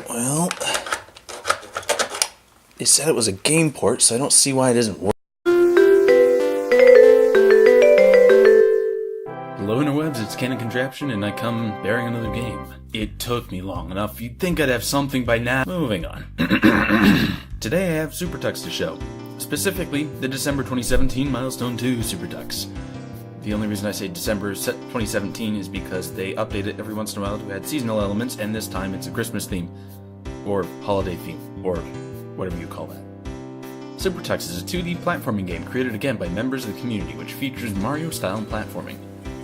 Well, they said it was a game port, so I don't see why it isn't working. Hello interwebs, it's Canon Contraption, and I come bearing another game. It took me long enough, you'd think I'd have something by now. Moving on. Today I have SuperTux to show. Specifically, the December 2017 Milestone 2 SuperTux. The only reason I say December 2017 is because they update it every once in a while to add seasonal elements, and this time it's a Christmas theme. Or holiday theme, or whatever you call that. SuperTux is a 2D platforming game created again by members of the community, which features Mario-style platforming.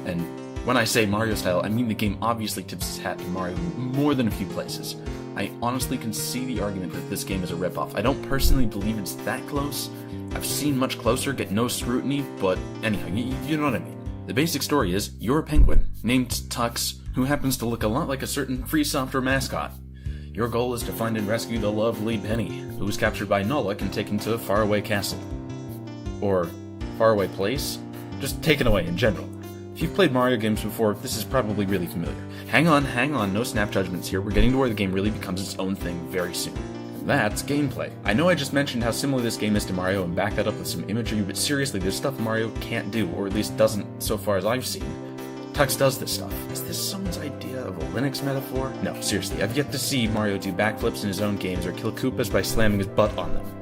And when I say Mario-style, I mean the game obviously tips its hat to Mario more than a few places. I honestly can see the argument that this game is a ripoff. I don't personally believe it's that close. I've seen much closer get no scrutiny, but anyhow, you know what I mean. The basic story is, you're a penguin, named Tux, who happens to look a lot like a certain free software mascot. Your goal is to find and rescue the lovely Penny, who was captured by Nollik and taken to a faraway castle. Or faraway place? Just taken away in general. If you've played Mario games before, this is probably really familiar. Hang on, no snap judgments here. We're getting to where the game really becomes its own thing very soon. That's gameplay. I know I just mentioned how similar this game is to Mario and backed that up with some imagery, but seriously, there's stuff Mario can't do, or at least doesn't so far as I've seen. Tux does this stuff. Is this someone's idea of a Linux metaphor? No, seriously, I've yet to see Mario do backflips in his own games or kill Koopas by slamming his butt on them.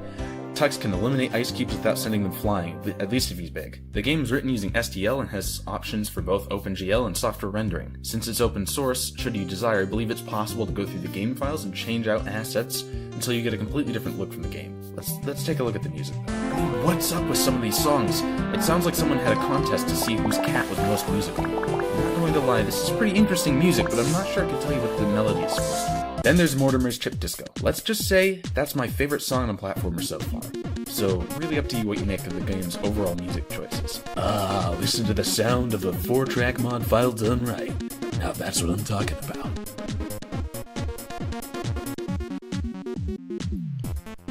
Tux can eliminate ice cubes without sending them flying, at least if he's big. The game is written using STL and has options for both OpenGL and software rendering. Since it's open source, should you desire, I believe it's possible to go through the game files and change out assets until you get a completely different look from the game. Let's take a look at the music. I mean, what's up with some of these songs? It sounds like someone had a contest to see whose cat was the most musical. I'm not going to lie, this is pretty interesting music, but I'm not sure I can tell you what the melody is supposed to be. Then there's Mortimer's Chip Disco. Let's just say that's my favorite song on a platformer so far. So, really up to you what you make of the game's overall music choices. Listen to the sound of a 4-track mod file done right. Now that's what I'm talking about.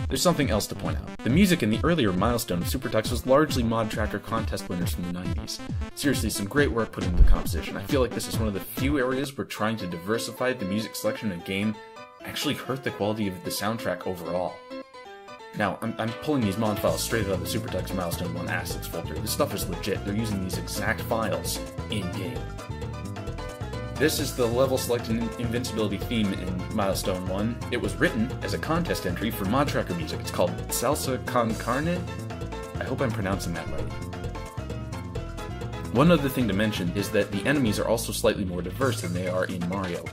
There's something else to point out. The music in the earlier milestone of SuperTux was largely mod tracker contest winners from the 90s. Seriously, some great work put into the composition. I feel like this is one of the few areas where trying to diversify the music selection in a game actually hurt the quality of the soundtrack overall. Now, I'm pulling these mod files straight out of the SuperTux Milestone 1 assets folder. This stuff is legit. They're using these exact files in-game. This is the level selected invincibility theme in Milestone 1. It was written as a contest entry for mod tracker music. It's called Salsa Con Carne. I hope I'm pronouncing that right. One other thing to mention is that the enemies are also slightly more diverse than they are in Mario.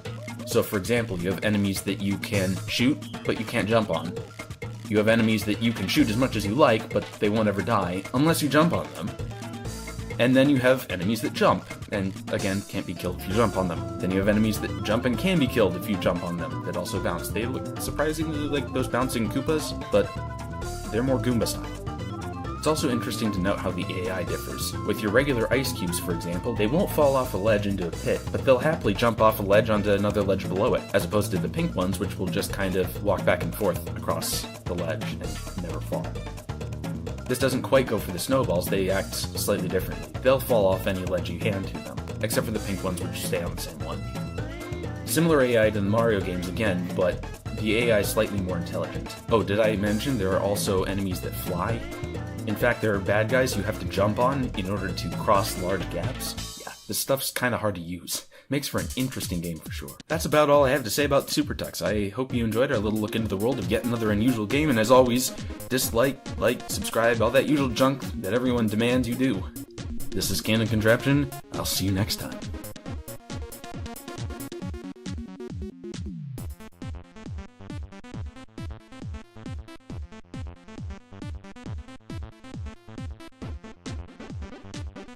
So for example, you have enemies that you can shoot, but you can't jump on. You have enemies that you can shoot as much as you like, but they won't ever die, unless you jump on them. And then you have enemies that jump, and again, can't be killed if you jump on them. Then you have enemies that jump and can be killed if you jump on them, that also bounce. They look surprisingly like those bouncing Koopas, but they're more Goomba style. It's also interesting to note how the AI differs. With your regular ice cubes, for example, they won't fall off a ledge into a pit, but they'll happily jump off a ledge onto another ledge below it, as opposed to the pink ones, which will just kind of walk back and forth across the ledge and never fall. This doesn't quite go for the snowballs, they act slightly differently. They'll fall off any ledge you hand to them, except for the pink ones which stay on the same one. Similar AI to the Mario games again, but the AI is slightly more intelligent. Oh, did I mention there are also enemies that fly? In fact, there are bad guys you have to jump on in order to cross large gaps. Yeah, this stuff's kinda hard to use. Makes for an interesting game for sure. That's about all I have to say about SuperTux. I hope you enjoyed our little look into the world of yet another unusual game, and as always, dislike, like, subscribe, all that usual junk that everyone demands you do. This is Canon Contraption. I'll see you next time.